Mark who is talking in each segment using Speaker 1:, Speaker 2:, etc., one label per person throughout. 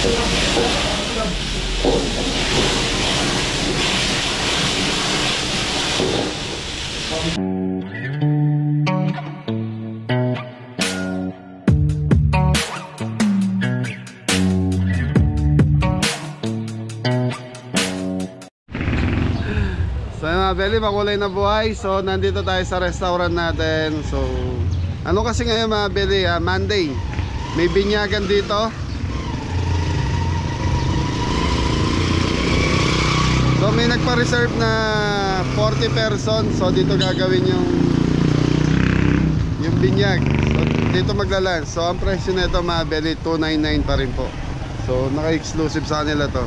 Speaker 1: So mga Belly, makulay na buhay. So nandito tayo sa restaurant natin. So ano kasi ngayon mga Belly, Monday, may binyagan dito. So may nagpa-reserve na 40 person. So dito gagawin yung binyag. So dito magla-lunch. So ang presyo nito mga Belly, 299 pa rin po. So naka-exclusive sa kanila to.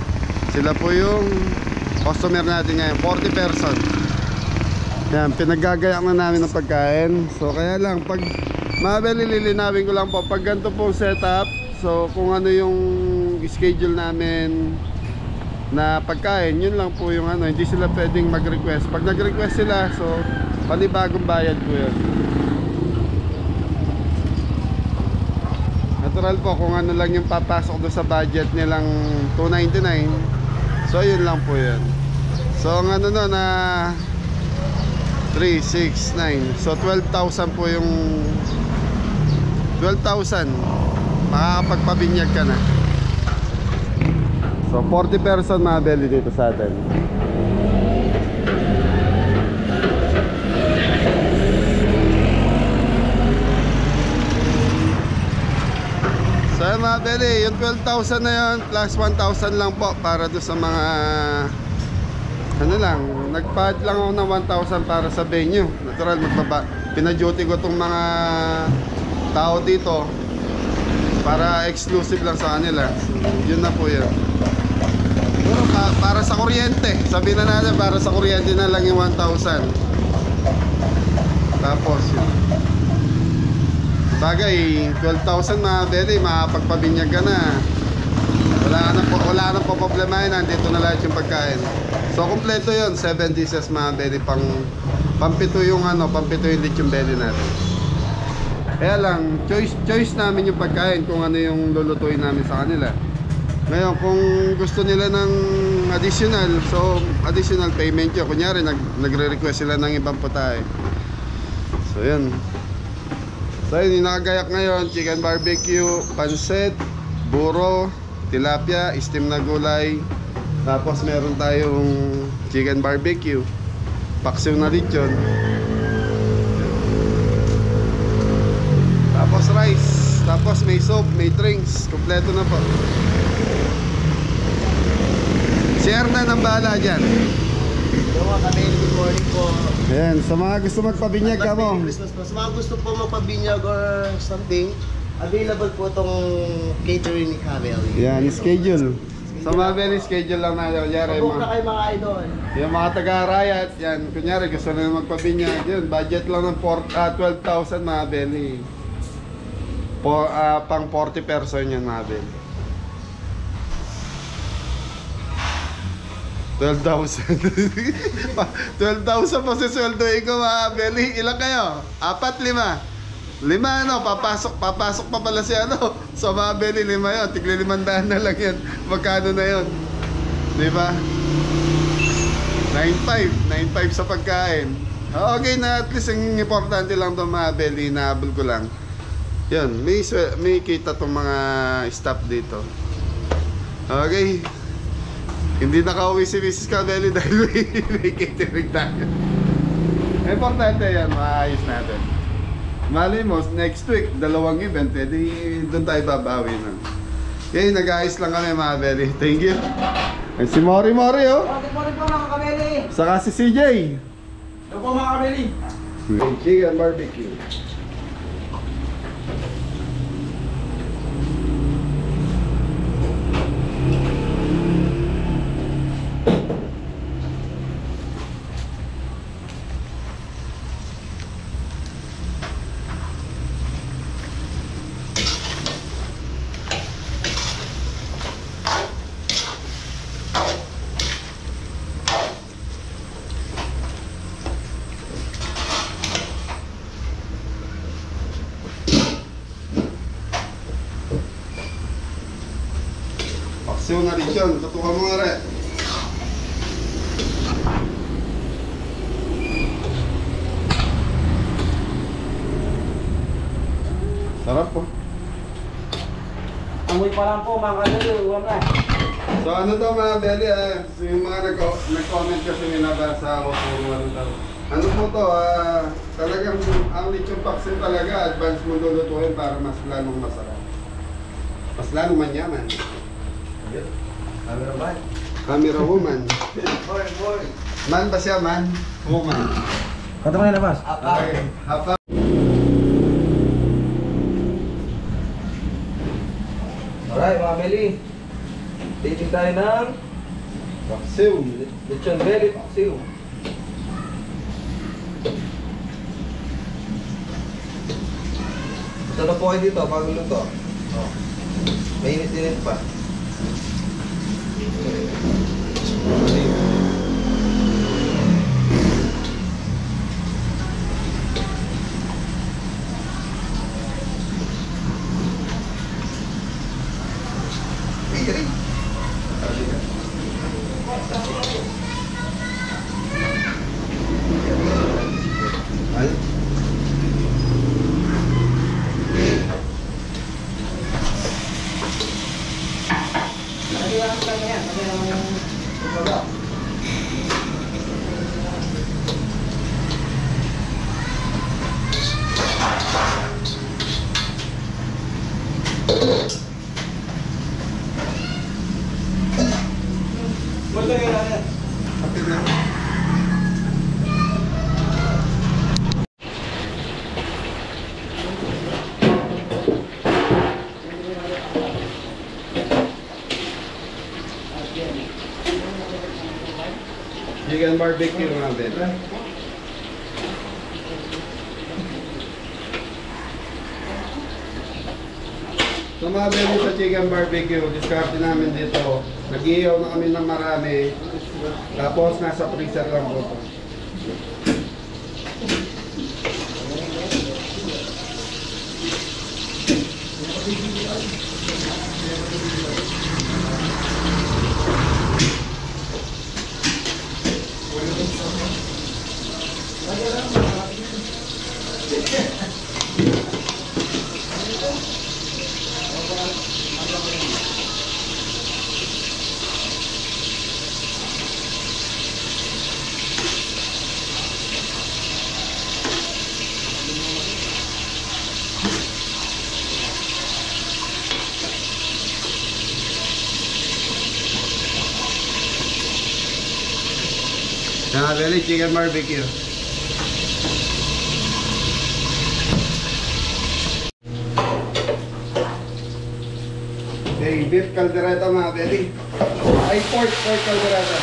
Speaker 1: Sila po yung customer natin ngayon, 40 person. Yan, pinaggagayak na namin ng pagkain. So kaya lang, pag mga Belly, lilinawin ko lang po, pag ganito pong setup, so kung ano yung schedule namin na pagkain, yun lang po yung ano, hindi sila pwedeng mag-request. Pag nag-request sila, so panibagong bayad po yun. Natural po, kung ano lang yung papasok doon sa budget nilang 299, so yun lang po yun. So ang ano no na 3, 6, 9, so 12,000 po yung 12,000 makakapagpabinyag ka na. So 40 person mga Belly dito sa atin. So mga Belly, yung 12,000 na yun plus 1,000 lang po para doon sa mga ano lang, nagpad lang ako ng 1,000 para sa venue. Natural, pina-duty ko itong mga tao dito para exclusive lang sa kanila. So, yun na po yun. Para sa kuryente, sabihin na natin, para sa kuryente na lang yung 1,000. Tapos yun, bagay, 12,000 mga Belly, makapagpabinyag ka na. Wala na po problema yun, nandito na lahat yung pagkain. So kompleto yun, 7 dishes mga Belly, pampito yung ano, pampito yung lechon belly natin. Kaya lang, choice namin yung pagkain kung ano yung lulutuin namin sa kanila. Ngayon, kung gusto nila ng additional, so additional payment yun. Kunyari, nagre-request sila ng ibang putahe. So yun. So yun, yung nakagayak ngayon, chicken barbecue, pancit, buro, tilapia, steam na gulay. Tapos meron tayong chicken barbecue, paksiw na lechon. Tapos rice, tapos may soup, may drinks, kompleto na po. Si Hernan ang bahala dyan.
Speaker 2: So mga Kabeli, good morning po.
Speaker 1: Ayan, sa mga gusto magpabinyag ka mo.
Speaker 2: Sa mga gusto po magpabinyag or something, available po itong catering ni Kabeli.
Speaker 1: Yan, schedule. Sa mga Belly, schedule lang na. Kunyari,
Speaker 2: Pabok na kayo mga idol.
Speaker 1: yung mga taga-Arayat, yan, kunyari gusto na magpabinyag, yun, budget lang ng 12,000 mga Belly. Pang 40 person yun mga Belly. 12,000. 12,000 pa si sweldoin ko mga Belly. Ilan kayo? 4, 5? 5 ano, papasok pa pala si ano. So mga Belly, 5 yun. Tigli 500 na lang yan. Magkano na yun? Diba? 9,500 sa pagkain. Okay na, at least ang importante lang itong mga Belly, inaabol ko lang. Yun, may kita itong mga staff dito. Okay. Hindi nakauwi si Mrs. Kabeli dahil may catering tayo. Importante yan, maayos natin. Mali mo, next week, 2 event, di doon tayo babawi na. Okay, nag-aayos lang kami mga Belly. Thank you. And si Mori, oh.
Speaker 2: Good morning po mga Kabeli.
Speaker 1: Saka si CJ.
Speaker 2: Hello po mga Kabeli.
Speaker 1: Chicken barbecue. Paksiw na lechon. Tutukan mo nga rin. Sarap po.
Speaker 3: Amoy pa lang po, mga kadali, ulam na.
Speaker 1: So ano daw mga Beli, yung mga nag-comment kasi minabasa ako kung ano daw. Ano po to, talagang ang lechon paksiw talaga, advance mo lulutuin para mas lalong masarap. Mas lalong manyaman.
Speaker 2: Camera man.
Speaker 1: Camera woman.
Speaker 2: Boy.
Speaker 1: Man ba siya, man? Woman.
Speaker 3: Kata mo na labas.
Speaker 1: Okay. Hapa.
Speaker 3: Alright mga Beli. Dating tayo ng
Speaker 1: Paksiw.
Speaker 3: lechon belly paksiw. Ito na po kayo dito, bago luto. Oh. Mainit-init pa.
Speaker 1: Ay. Kapit na. Chicken barbecue mga Beli. So mga Beli sa chicken barbecue, discard namin dito. Nag-iihaw na kami ng marami. Tapos nasa freezer lang po ito. Mga Beli, chicken barbecue. Okay, beef caldereta mga Beli. Ay, pork caldereta.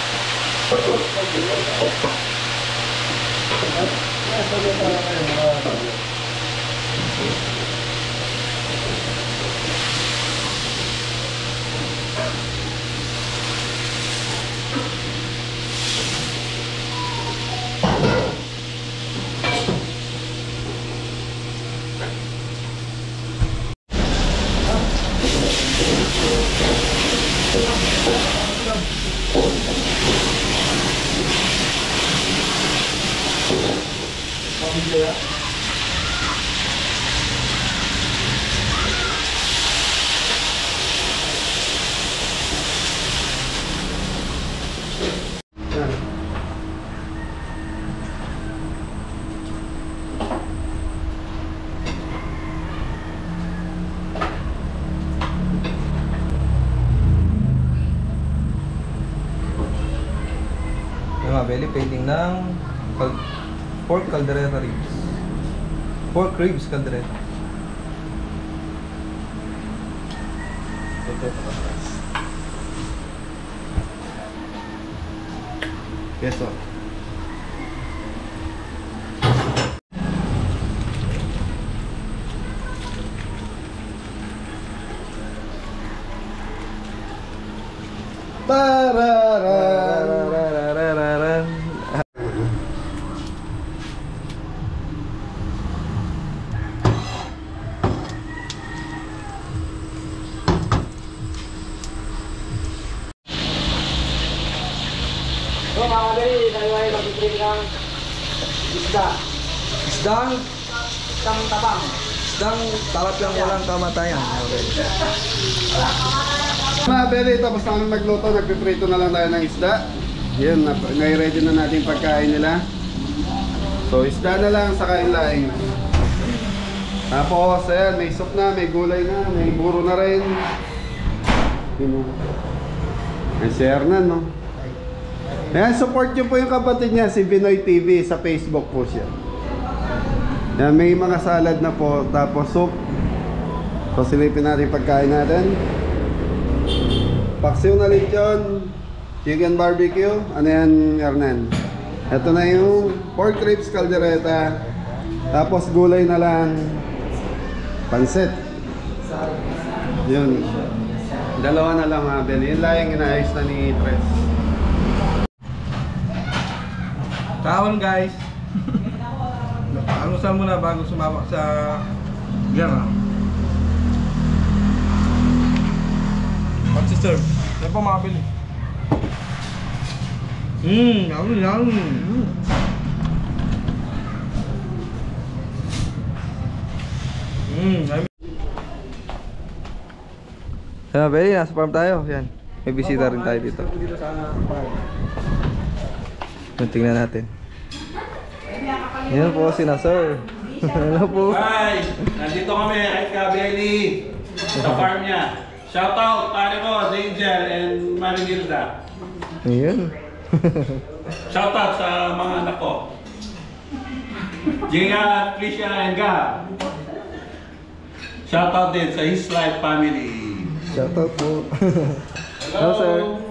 Speaker 3: Mga Beli, painting ng pork caldereta ribs. Pork ribs caldereta.
Speaker 1: Ito. Queso.
Speaker 3: Tararararararan. mga Meli, tayo ay mag-print ng isda. Isdang tabang. Isdang talat lang walang kamatayan. Okay.
Speaker 1: Mga Beli, tapos na kami magluto, nagpiprito na lang tayo ng isda. Yan, nai-ready na natin yung pagkain nila. So isda na lang, saka ilaing. Tapos ayan, may soup na, may gulay na, may buro na rin. May share na, no? Ayan, support nyo po yung kapatid niya, si Binoy TV, sa Facebook po siya. Yan, may mga salad na po, tapos soup. So silipin natin yung pagkain natin. Paksiw na lechon, chicken barbecue, ano yan, Hernan? Ito na yung pork ribs caldereta, tapos gulay na lang, pansit. Yun. Dalawa na lang mga Beli. Yun lang yung inaayos na ni Tres.
Speaker 3: Kaon guys. Alusan muna bago sumabak sa gana. Pag-serve. Yan po mga Beli. Yum.
Speaker 4: Mga Beli, nasa farm tayo. Yan. May bisita rin tayo dito. Tingnan natin. Yan po si Sir. Hello po.
Speaker 5: Hi! Nandito kami kay Kabeli sa farm niya. Shoutout pare ko, Angel and Marinilda.
Speaker 4: Ayan.
Speaker 5: Shoutout sa mga anak ko. Gia, Tricia, and Gab. Shoutout din sa His Life family.
Speaker 4: Shoutout po. Hello sir.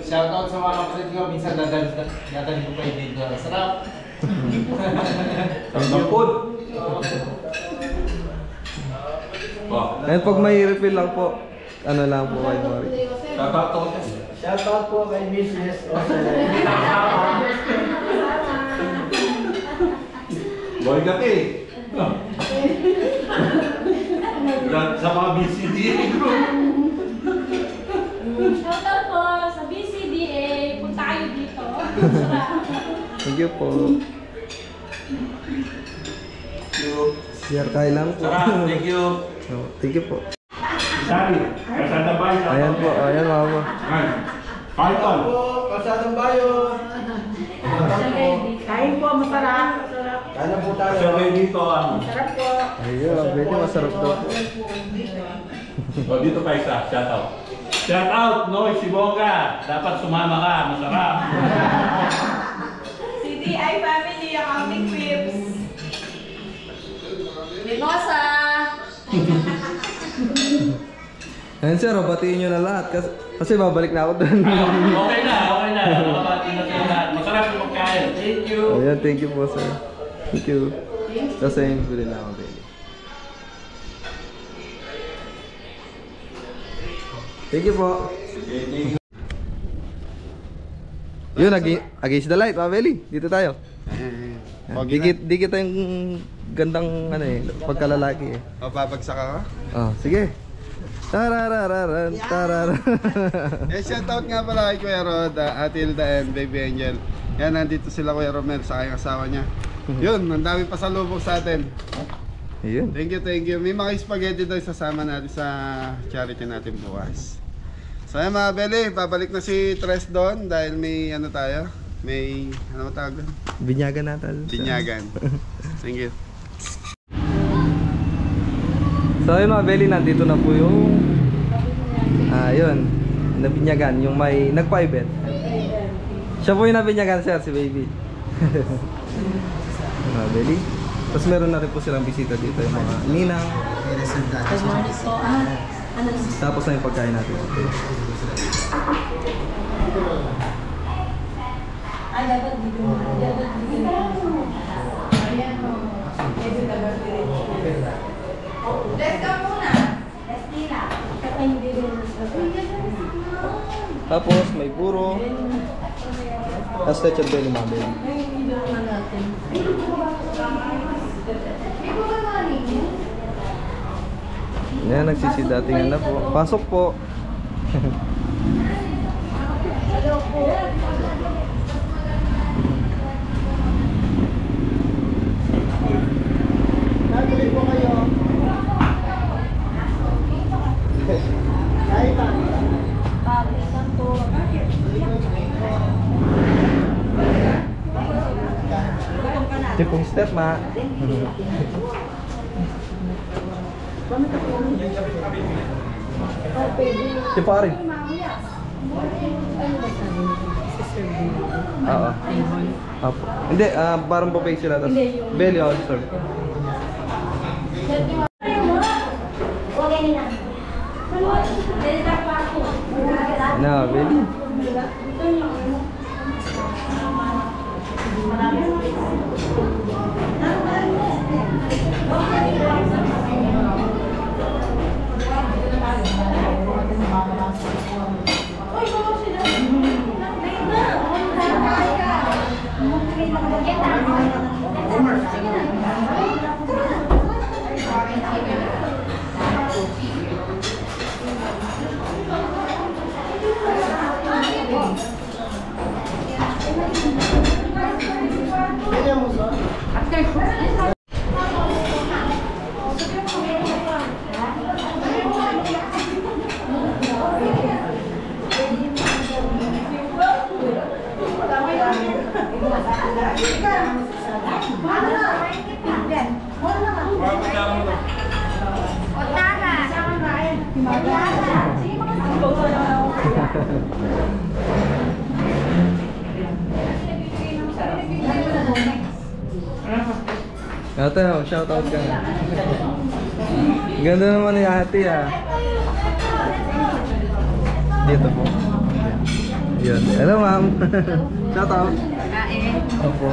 Speaker 6: Shoutout sa mga kapatid ko, minsan dadalhin ko pa yung dito. Sarap!
Speaker 5: Sarap food.
Speaker 4: And pag may refill lang po, ano lang po kayo Mari.
Speaker 5: Shoutout to.
Speaker 6: Shoutout po kay Mrs.
Speaker 5: Boy Gati. Sa mga BCD group.
Speaker 7: Shoutout po sa BCDA. Punta kayo dito. Sarap.
Speaker 4: Thank you po. Share kayo lang po.
Speaker 5: Sarap, thank you.
Speaker 4: Oh, thank you po.
Speaker 5: Sari, Kasada Bay.
Speaker 4: Ayan po, ayan mga po.
Speaker 5: Python.
Speaker 6: Kasadong bayo!
Speaker 7: Kain po, masarap.
Speaker 6: Kaya po tayo.
Speaker 5: Survey dito ang...
Speaker 7: Sarap po.
Speaker 4: Ayun, medyo masarap daw po.
Speaker 5: O, dito pa isa, shoutout. Shoutout, Noy Sibonga. Dapat sumama ka, masarap.
Speaker 7: CDI family, ang aming clips. Mimosa.
Speaker 4: Ayan sir, batiin nyo na lahat kasi babalik na ako doon.
Speaker 5: Okay na. Makabati na sila lahat. Masarap yung pagkain. Thank you.
Speaker 4: Ayan, thank you po sir. Thank you. Sasayin ko din ako baby. Thank you po. Yun, against the light, mga Beli. Dito tayo. Dikit yung gandang ano eh, pagkalalaki eh.
Speaker 1: O, babagsak ako?
Speaker 4: Oh, sige. Tararararan, tararan.
Speaker 1: Shoutout nga pala kay Kuya Rod, Ate Hilda and Baby Angel. Yan, nandito sila Kuya Romel sa kanyang asawa niya. Yun, ang dami pasalubong sa atin.
Speaker 4: Ayun.
Speaker 1: Thank you. May mga spaghetti daw sasama natin sa charity natin bukas. So yan mga Beli, babalik na si Tres doon dahil may ano tayo, may ano tawag doon?
Speaker 4: Binyagan natin.
Speaker 1: Binyagan. Thank you.
Speaker 4: So ayun mga Beli, nandito na po yung yun, nabinyagan, yung may nagpa-event. Siya po yung nabinyagan sir, si Baby. Mga Beli. Tapos meron na rin po silang bisita dito, yung mga ninang. Tapos na yung pagkain natin.
Speaker 7: Ay, dapat dito. Ayan o. Let's go muna. Let's nila.
Speaker 4: Tapos may puro. Tapos lechon belly mga Beli. Yan, nagsisidatingan na po. Pasok po.
Speaker 2: tuloy po kayo. Ay, pa.
Speaker 4: Tipong step, ma. Tipo ari. Oo. Apo. Hindi, parang buffet sila. Tapos belly all serve. Na, belly. Ate, shout out ka na. Ganda naman ni ate ah. Dito po. Yun. Hello ma'am. Shout out. Opo.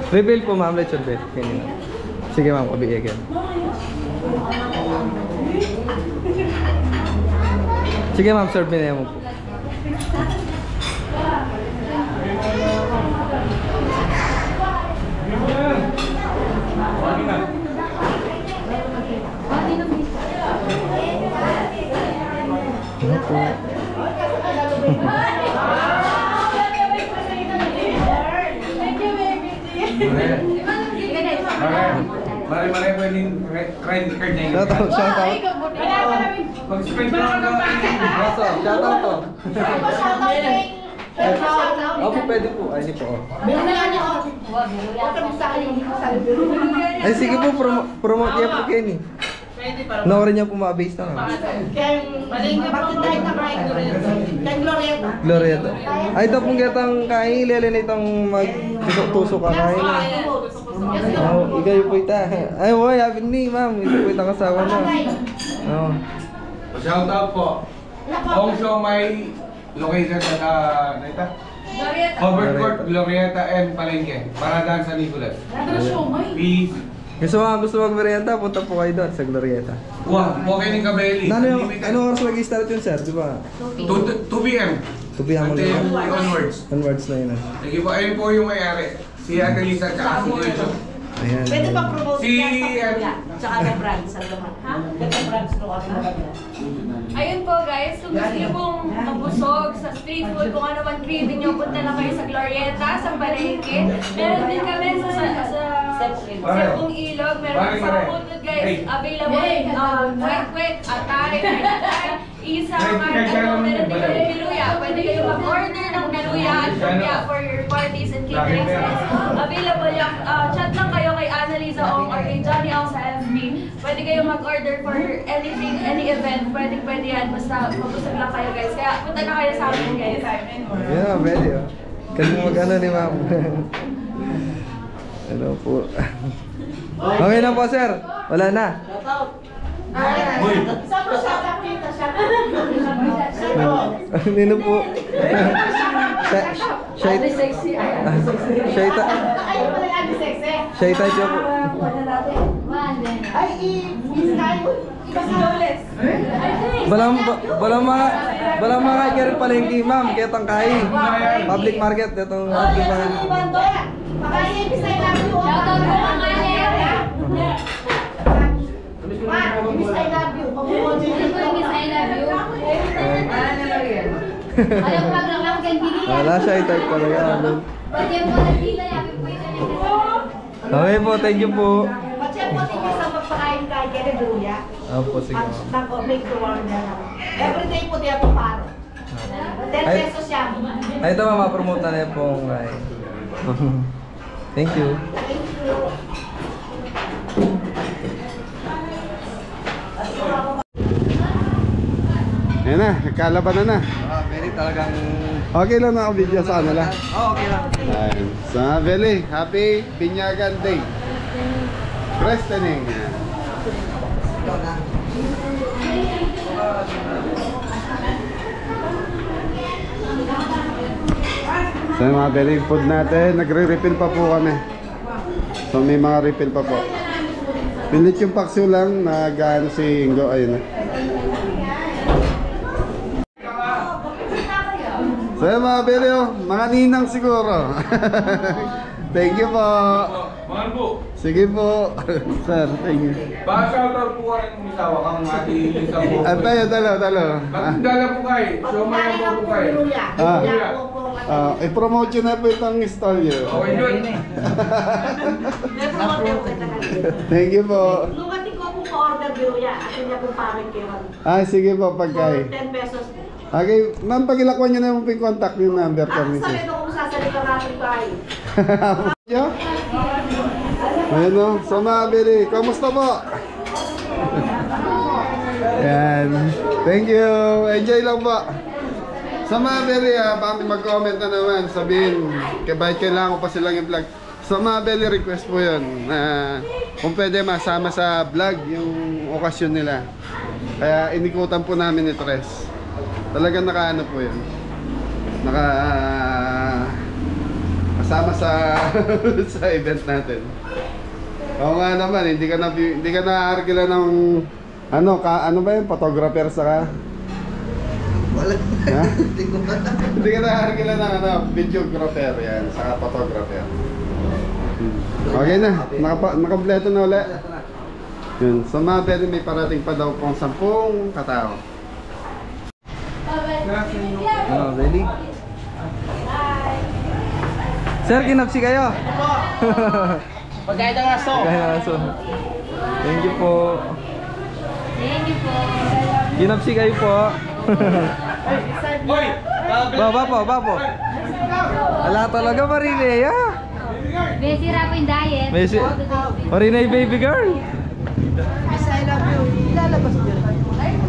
Speaker 4: Reveal po ma'am, let's reveal. Sige ma'am, kabigyan. Sige ma'am, serve na mo po. Ano po?
Speaker 6: Mari-mari pwedeng credit card na yun.
Speaker 4: Shout out, shout out.
Speaker 6: Mag-spend na lang daw.
Speaker 4: Raso, shout out to. Opo, pwede po. Ay, hindi po. Ay, sige po, promote niya po Kenny. Noorin niya po ma-base na nga. Glorieta. Ay, ito pong gatang kain, lele na itong mag-tusok ka kain na. Oh, ikaw po ita. Ay, woy, happy ni ma'am. Ito po itang kasawa na. Oh.
Speaker 6: Shout out po. Hong Show may location sa Naita? Covered Court, Glorieta, and Palengke. Paradaan sa Nicolas. Peace.
Speaker 4: Gusto mag-merienda, punta po kayo doon sa Glorieta.
Speaker 6: Wow, okay ni Cabelli.
Speaker 4: Anong oras mag-start yun, sir? Di ba?
Speaker 6: 2 p.m.
Speaker 4: 2 p.m.
Speaker 6: Until onwards.
Speaker 4: Onwards na yun.
Speaker 6: Sige po, ayun po yung may-ari. Si Ate Lisa at si Kuya Joe.
Speaker 4: Ayan.
Speaker 8: Pwede pa promote
Speaker 6: Si-
Speaker 8: niya sa tsaka the brands sa laman. Ha? The brands no kami maganda.
Speaker 7: Ayun po guys, kung gusto niyo pong mabusog sa street food, kung ano man craving niyo, punta lang kayo sa Glorieta, sa Palengke. Meron din kami sa Sepong Ilog, meron sa Punod guys, available quick, atay, isa, meron din kami niluya. Pwede kayo mag-order ng niluya at lumpia for your parties and caterings guys. Available yung, chat lang kayo kay Annalisa Ong or kay Johnny Ong sa FB. Pwede kayo mag-order for anything, any event, pwede yan. Basta mabusog lang kayo guys. Kaya punta na kayo sa amin guys.
Speaker 4: Yeah, pwede oh. Kasi mag-ano ni ma'am. Ano po. Okay na po, sir. Wala na. Nino po. Shy type niya po. Balang mga kaya palengke ma'am, kaya tangkahi. Public market, itong public market.
Speaker 7: Shoutout po mga
Speaker 8: Miss I love you.
Speaker 7: Miss I love you. Ayaw pag lang kay Gili.
Speaker 4: Wala siya, i-type talaga.
Speaker 7: Bagyan mo na dila, yakin po ito.
Speaker 4: Okay po, thank you po.
Speaker 8: Pacheck mo tingin sa magpakain kay Gary Duya.
Speaker 4: Opo, sige po.
Speaker 8: Make the one na lang. Everyday po diya po paro. 10 pesos siya.
Speaker 4: Ay, ito ma-promote na niya po. Ay. Thank you.
Speaker 1: Ayan na, nagkalaban na.
Speaker 4: Very talagang...
Speaker 1: Okay lang naka-video sa kanila.
Speaker 4: Okay lang.
Speaker 1: Ayan. Sa Beli, happy Binyagan Day. Christening. So yung mga Beli food natin, nagre-refill pa po kami. So may mga refill pa po. Pilit yung paksiw lang, nag-ano si Ingo, ayun na. So yung mga Beli, oh, mga ninang siguro. Thank you po.
Speaker 6: Mahal po.
Speaker 1: Sige po. Sir, thank you.
Speaker 6: Baka shoutout po ka rin kung isawa kang ating isang po.
Speaker 1: Ay, tayo, talo.
Speaker 6: Magdala po kayo. So may po po kayo.
Speaker 1: I-promote yun na po itong stall nyo.
Speaker 6: Okay yun.
Speaker 1: Thank you po.
Speaker 8: Lugating ko po pa-order Duya. Atin niya po parang kayo.
Speaker 1: Sige po, pagkay.
Speaker 8: 10 pesos po.
Speaker 1: Okay, ma'am, pagilakwan nyo na yung contact yung number ko.
Speaker 8: Sabi ko kung sasalita natin tayo.
Speaker 1: Ayun o, so mga Beli, kamusta po? Yan, thank you, enjoy lang po. Sa mga Beli, baka may mag-comment na naman, sabihin, kahit kailangan ko pa silang i-vlog. Sa mga Beli, request po yun, kung pwede masama sa vlog yung okasyon nila. Kaya inikutan po namin ni Tres. Talagang nakaano po yun, kasama sa sa event natin. Oo nga naman, hindi ka na argila ng ano ba yun, photographer saka wala. Ha? Hindi ka na argila ng videographer yan, saka photographer. Okay na, nakampleto na ulit. Yun, so mga pwede may parating pa daw pong 10 katao.
Speaker 4: Oh, Beli. Sir, kinapsi kayo.
Speaker 2: Pagkain ng aso.
Speaker 4: Pagkain ng aso. Thank you po.
Speaker 7: Thank you po.
Speaker 4: Kinapsi kayo po. Bapo. Wala talaga, Marinea.
Speaker 7: May sira po yung diet.
Speaker 4: Marinea baby girl.
Speaker 8: I love you. Ilalabas ko yun.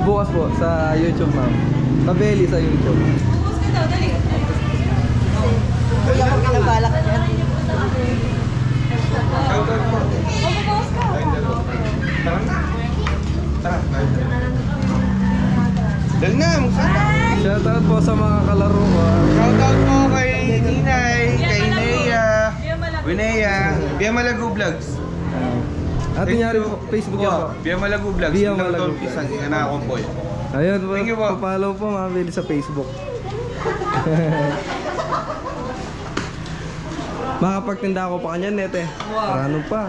Speaker 4: Bukas po sa YouTube, ma'am. Sa Beli sa YouTube.
Speaker 8: Kuya ko kinabalak dyan.
Speaker 6: Dali na, mag-shoutout.
Speaker 4: Shoutout po sa mga kalaro ko.
Speaker 6: Shoutout po kay Ninay, kay Nea, Winea, Bia Malago Vlogs.
Speaker 4: Ate niya rin po, Facebook yan po.
Speaker 6: Bia Malago Vlogs.
Speaker 4: Bia Malago.
Speaker 6: Isang inanakomboy.
Speaker 4: Ayun po,
Speaker 6: Thank you po.
Speaker 4: papalaw po mga Beli sa Facebook. Makapagtinda ako pa kanya, nete. Parano pa.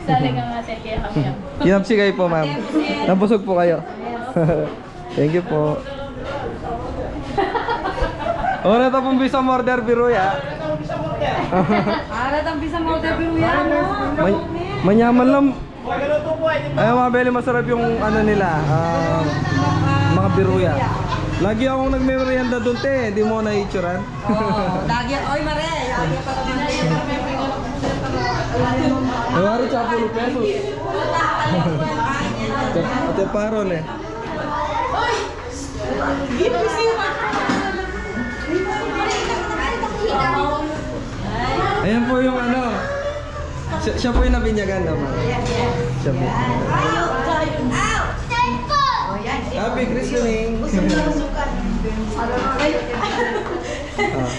Speaker 7: Sali ka nga, kaya kami yan.
Speaker 4: Kinapsi kayo po, ma'am. Nabusog po kayo. Thank you po. Oras na pong bisa order biro ya.
Speaker 7: Arat ang bisa mo order biro yan, no?
Speaker 4: Manyaman lang. Ay, mga Beli, masarap yung ano nila, mga biruya. Lagi akong nagme-merienda doon, te. Hindi mo na-ituran.
Speaker 8: Lagi, oy Mare. Lagi pa kami.
Speaker 4: Nawari siya 10 pesos. Ate paron eh. Ayan po yung ano. Siya po yung nabinyagan naman. Siya po. Happy christening.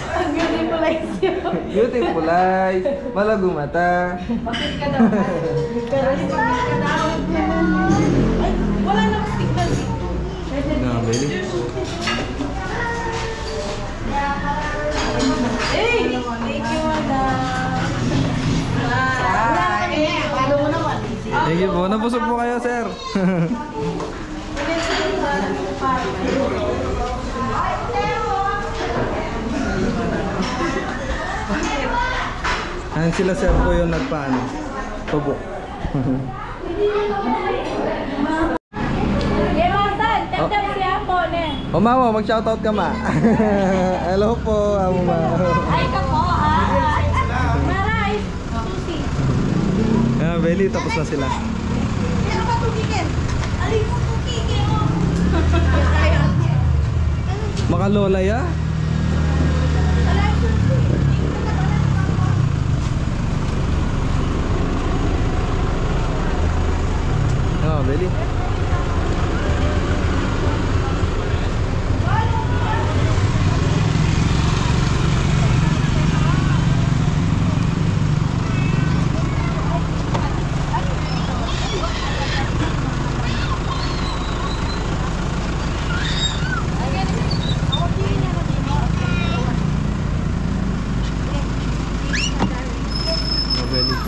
Speaker 8: Ang beautiful eyes yun.
Speaker 4: Beautiful eyes. Malago mata.
Speaker 8: Bakit ka daw? Ay, wala na signal.
Speaker 4: No, Beli.
Speaker 8: Hey! Thank you, madam. Bye! Paano mo na
Speaker 4: Thank you po. Nabusog po kayo, sir. Ayan sila, sir po yung nagpaano. Tubo. O mama, mag-shoutout ka ma. Hello po, amo ma.
Speaker 7: Ay ka po, Maray, Susi.
Speaker 4: Ah, Belly, tapos na sila.
Speaker 8: Meron ka tubigin. Alin mo tubigin mo.
Speaker 4: Makalola ya? Ah, Belly.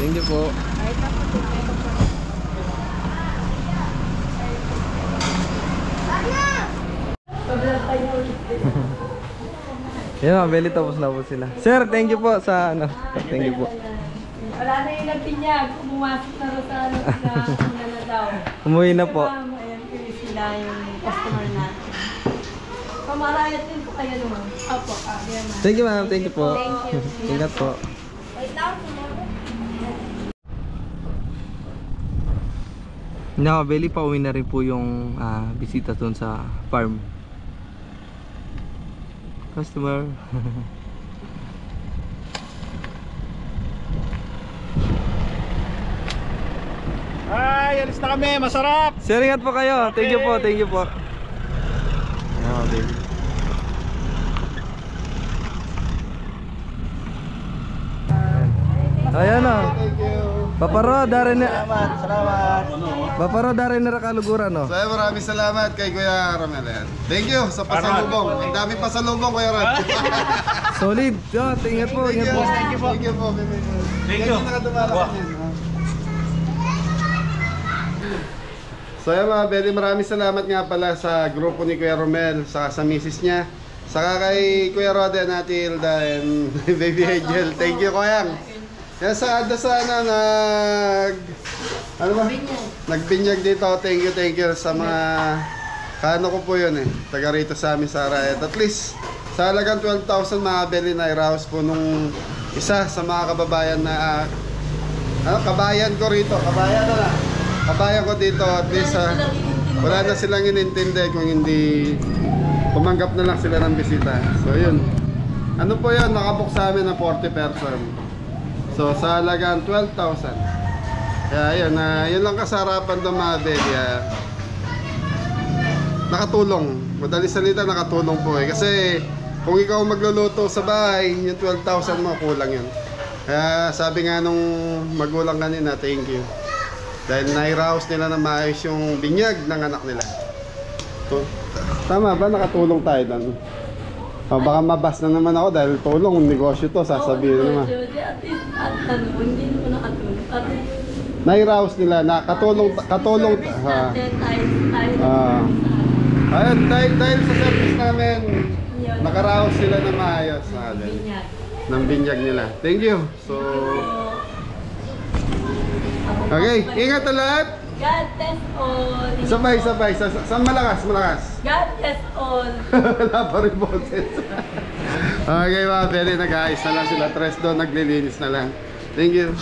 Speaker 4: Thank you po. Yan, Belly, tapos na po sila. Sir, thank you po sa ano. Thank you po.
Speaker 7: Wala na yung nagtinyag, pumasok na rin sa ano na daw.
Speaker 4: Umuwi na po.
Speaker 7: Ayan, sila yung customer natin. Pamarayat din po kayo naman. Opo, ayan na.
Speaker 4: Thank you ma'am, thank you po.
Speaker 7: Thank you.
Speaker 4: Ingat po.
Speaker 7: Wait lang,
Speaker 4: Now, Belly, pauwi na rin po yung bisita dun sa farm. Customer.
Speaker 5: Ay, alis na kami. Masarap.
Speaker 4: Sir, ingat po kayo. Thank you po, thank you po. Now, Belly. Ayan o.
Speaker 1: Thank you.
Speaker 4: Paparo, dari na.
Speaker 2: Salamat.
Speaker 4: Paparo, dari na rakaluguran o.
Speaker 1: So maraming salamat kay Kuya Romel. Ayan. Thank you sa pasalubong. Ang dami pasalubong, Kuya Rod.
Speaker 4: Solid. Yo, ingat po, ingat po.
Speaker 1: Thank you po. Thank you po.
Speaker 5: Thank you.
Speaker 1: So yan mga Belly, maraming salamat nga pala sa grupo ni Kuya Romel, saka sa misis niya, saka kay Kuya Rode, Ate Hilda, and Baby Angel. Thank you, Kuyang. Yan sa nagbinyag dito. Thank you sa mga kano ko po yun taga rito sa amin sa Arayat. At least sa halagang 12,000 mga Belly na i-rouse po nung isa sa mga kababayan na kabayan ko rito, kabayan ko dito. At least wala na silang inintindi kung hindi tumanggap na lang sila ng bisita. So yun, ano po yun, nakabook sa amin na 40 person. So sa halagang 12,000. Kaya yun, yun lang kasarapan doon mga Belly. Nakatulong, madali salita, nakatulong po kasi kung ikaw magluluto sa bahay, yung 12,000 mo, kulang yun. Kaya sabi nga nung magulang kanina, thank you. Dahil nai-rouse nila na maayos yung binyag ng anak nila. So, tama ba? Nakatulong tayo doon. Baka mabas na naman ako dahil tulong, negosyo to, sasabihin naman.
Speaker 7: hindi mo nakatulong.
Speaker 1: Nai-rouse nila, katulong ayun, dahil sa service namin, naka-rouse sila na maayos ng binyag nila. Thank you. So, okay, ingat na lahat.
Speaker 7: God bless all.
Speaker 1: Sabay. Saan malakas?
Speaker 7: God bless all.
Speaker 1: Wala pa rin boses. Okay mga Belly, nag-aayos na lang sila. Tres doon, naglilinis na lang. Thank you.